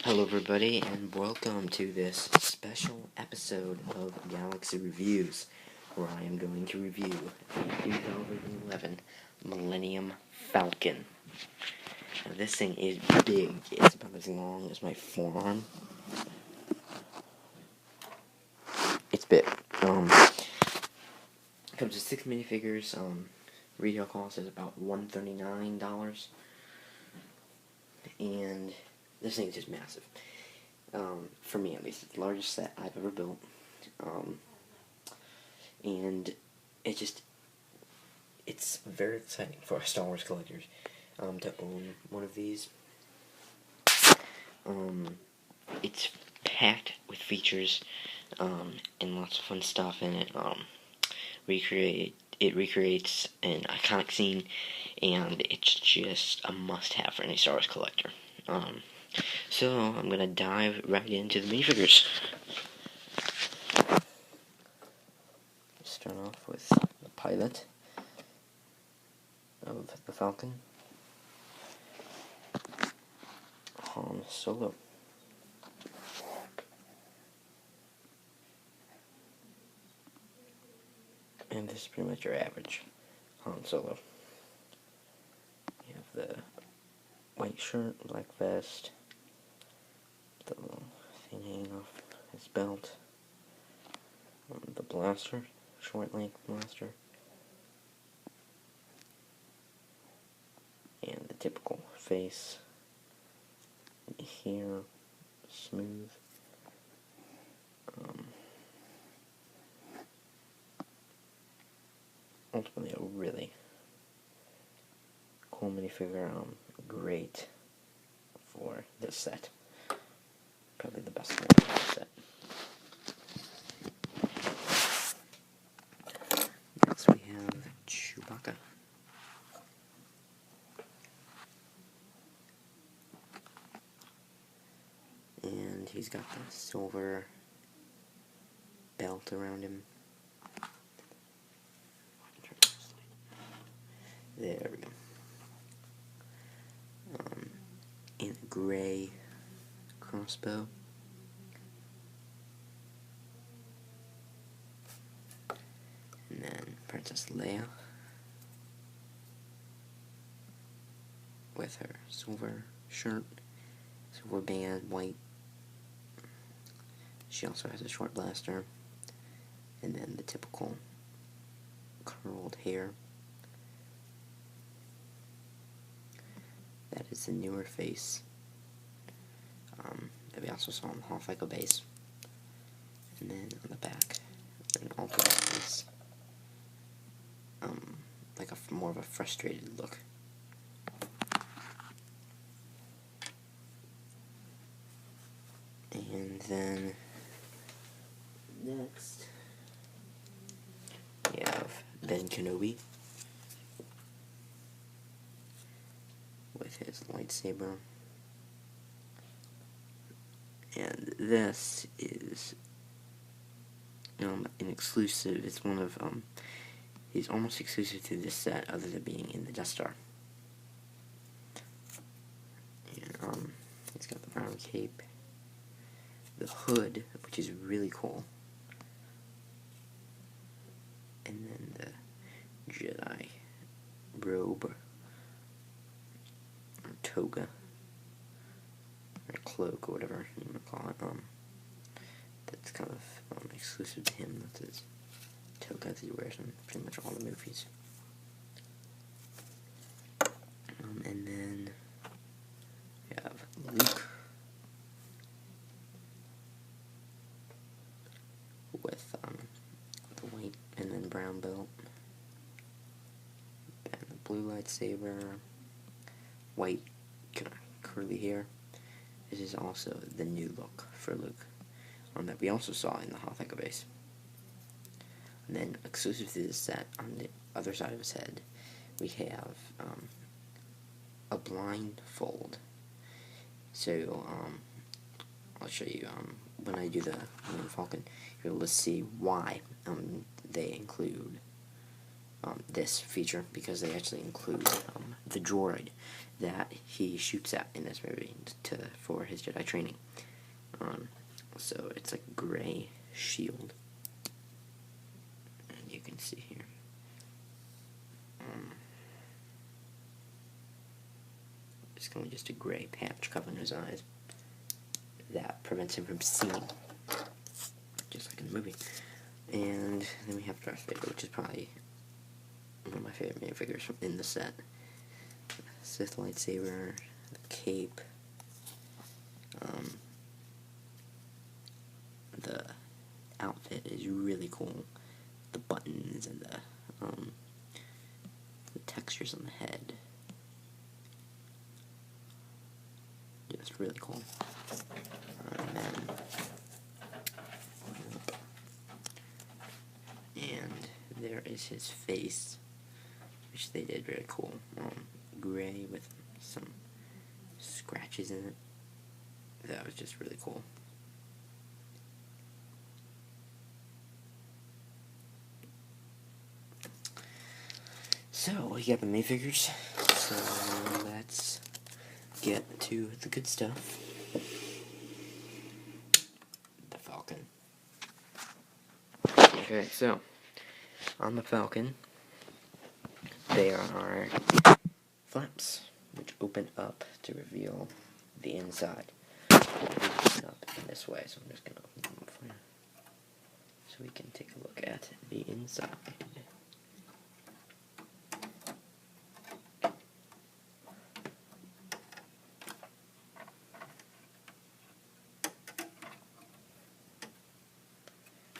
Hello everybody and welcome to this special episode of Galaxy Reviews, where I am going to review the 2011 Millenium Falcon. Now this thing is big. It's about as long as my forearm. It's big. Comes with 6 minifigures. Retail cost is about $139. And this thing is just massive. For me at least, it's the largest set I've ever built. And it's very exciting for Star Wars collectors to own one of these. It's packed with features and lots of fun stuff in it. It recreates an iconic scene, and it's just a must-have for any Star Wars collector. So I'm gonna dive right into the minifigures. Start off with the pilot of the Falcon, Han Solo. And this is pretty much your average Han Solo. You have the white shirt, black vest, the little thing hanging off his belt, the blaster, short length blaster, and the typical face, hair, smooth. Ultimately a really cool minifigure, great for this set. Probably the best one in this set. Next we have Chewbacca. And he's got the silver belt around him. There we go. And a gray crossbow. And then Princess Leia with her silver shirt, silver band, white. She also has a short blaster, and then the typical curled hair. That is the newer face that we also saw on the Holofico base. And then on the back, an alternate face, like more of a frustrated look. And then next, we have Ben Kenobi with his lightsaber. And this is an exclusive. It's one of he's almost exclusive to this set, other than being in the Death Star. And he's got the brown cape, the hood, which is really cool, and then the Jedi robe or toga or cloak or whatever you want to call it. That's kind of exclusive to him. That's his toga that he wears in pretty much all the movies. And then we have Luke with the white and then brown belt, and the blue lightsaber, white curly hair. This is also the new look for Luke, that we also saw in the Holofico base. And then exclusive to this set, on the other side of his head, we have a blindfold. So I'll show you when I do the Millenium Falcon, you're able to see why they include this feature, because they actually include the droid that he shoots at in this movie for his Jedi training. So it's like gray shield, and you can see here. It's going just a gray patch covering his eyes that prevents him from seeing, just like in the movie. And then we have Darth Vader, which is probably one of my favorite minifigures in the set. Sith lightsaber, the cape, the outfit is really cool. The buttons and the textures on the head, just really cool. And there is his face, which they did very cool. Gray with some scratches in it. That was just really cool. So, we got the minifigures. So, let's get to the good stuff. The Falcon. Okay, so, on the Falcon, there are flaps, which open up to reveal the inside. They open up in this way, so I'm just going to open them up for you, so we can take a look at the inside.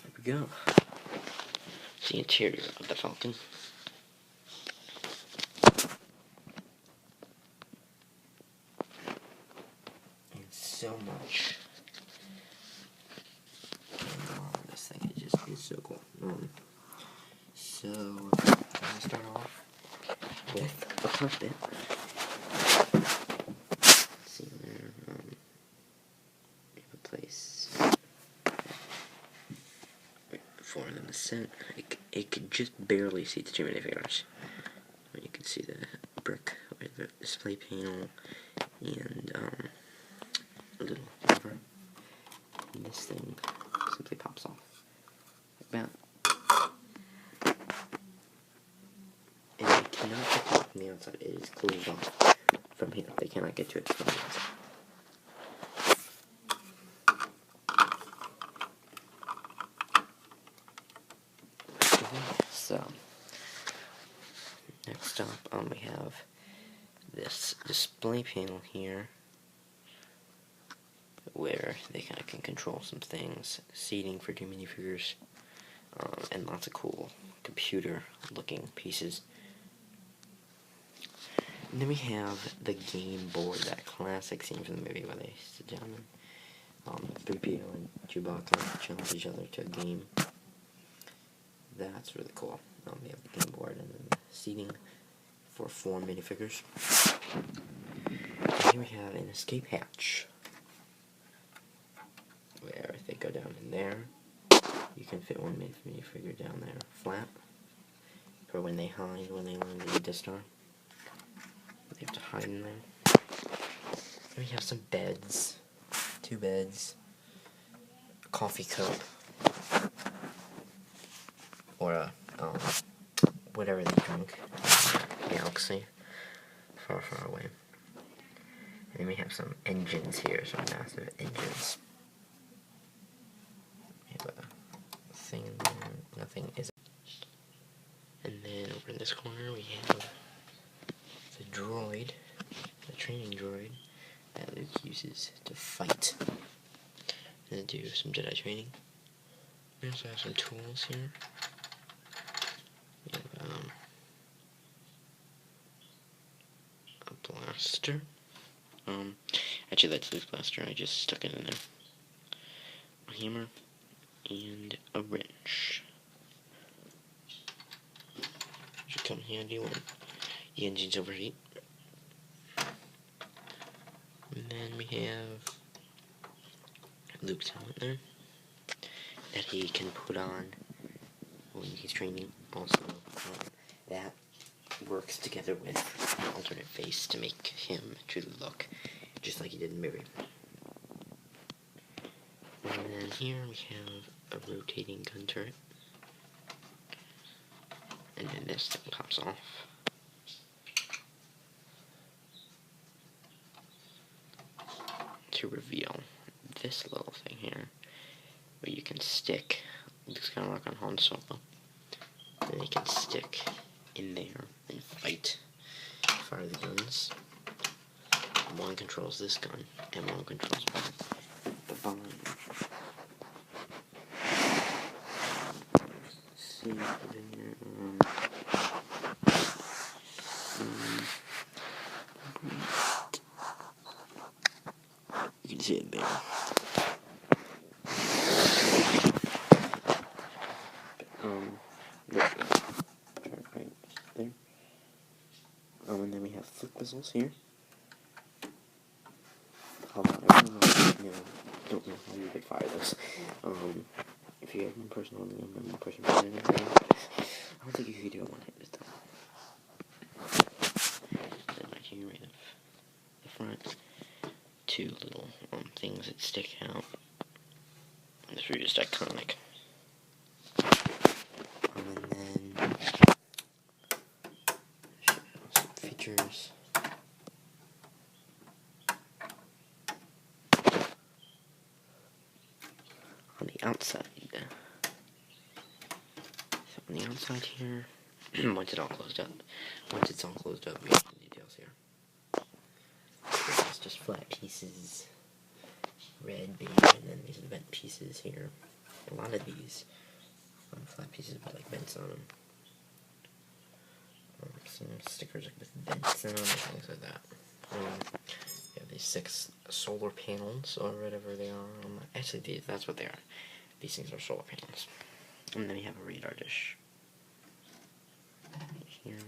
There we go. It's the interior of the Falcon. So much. This thing is so cool. So, I'm going to start off with the cockpit. Let's see there. We have a place for them to sit. It could just barely see the two minifigures. You can see the brick with the display panel and a little lever, and this thing simply pops off like that. And they cannot get to it from the outside. It is closed off from here. They cannot get to it from the outside. So, next up, we have this display panel here, where they kind of can control some things, seating for two minifigures, and lots of cool computer-looking pieces. And then we have the game board, that classic scene from the movie where they sit down and 3PO and Chewbacca challenge each other to a game. That's really cool. We have the game board and then the seating for 4 minifigures. And here we have an escape hatch, where if they go down in there, you can fit one minifigure down there flat for when they hide, when they land in the Death Star. They have to hide in there. And we have some beds, 2 beds, a coffee cup, or a whatever they drink, galaxy, far, far away. And then we have some engines here, some massive engines. We have a thing in there, nothing is. And then over in this corner we have the droid, the training droid that Luke uses to fight and do some Jedi training. We also have some tools here. We have a blaster. Actually that's Luke's blaster, I just stuck it in there. A hammer and a wrench. Should come handy when the engines overheat. And then we have Luke's helmet there that he can put on when he's training. Also, that works together with an alternate face to make him truly look just like he did in the movie. And then here we have a rotating gun turret. And then this thing pops off. To reveal this little thing here, where you can stick, looks kind of like on Han Solo, and you can stick in there and fire the guns. One controls this gun, and one controls the bomb. See, put in here. You can see it there. Right there. And then we have flip missiles here. I don't know how you could fire this. If you have one person holding them and one person firing them, I don't think you could do it one hand at a time. Then right here we have the front, two little things that stick out. This are just iconic. And then show some features. On the outside. So on the outside here, once it's all closed up, we have some details here. It's just flat pieces, red bead, and then these vent pieces here. A lot of these flat pieces with like vents on them. Some stickers like with vents on them, things like that. You have these 6 solar panels, or whatever they are. Actually, that's what they are. These things are solar panels. And then you have a radar dish. Here.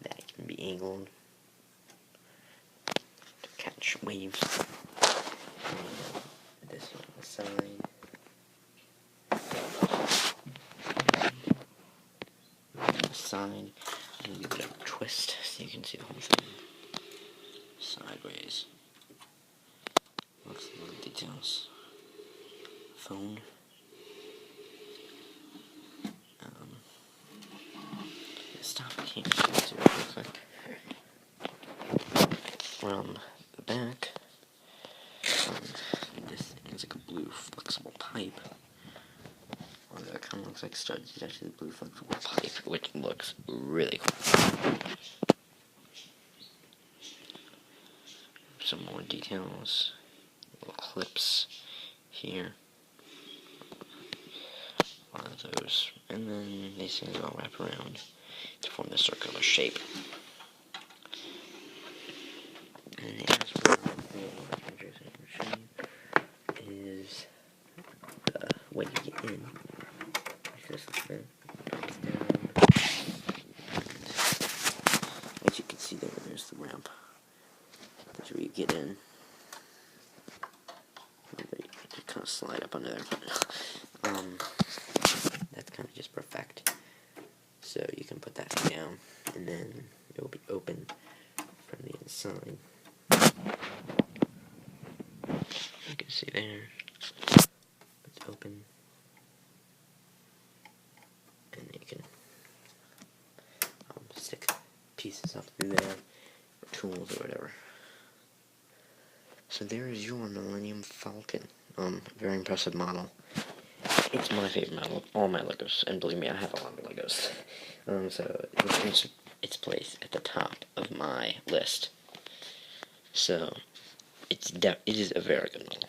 That can be angled to catch waves. And this on the side. And a bit of a twist so you can see the whole thing sideways. Lots of little details. Phone. Stop, I can't see what it looks like. From the back, this thing is like a blue flexible pipe. That kind of looks like studs. It's actually the blue flexible pipe, which looks really cool. Some more details, little clips here. One of those, and then these things all wrap around to form the circular shape. And the is the way you get in. This thing pops down. As you can see there's the ramp. That's where you get in. You kind of slide up under there, but that's kind of just perfect. So you can put that down, and then it will be open from the inside. You can see there. It's open. And you can stick pieces up through there, or tools or whatever. So there is your Millenium Falcon. Very impressive model. It's my favorite model of all my Legos, and believe me, I have a lot of Legos. So its place at the top of my list. So it is a very good model.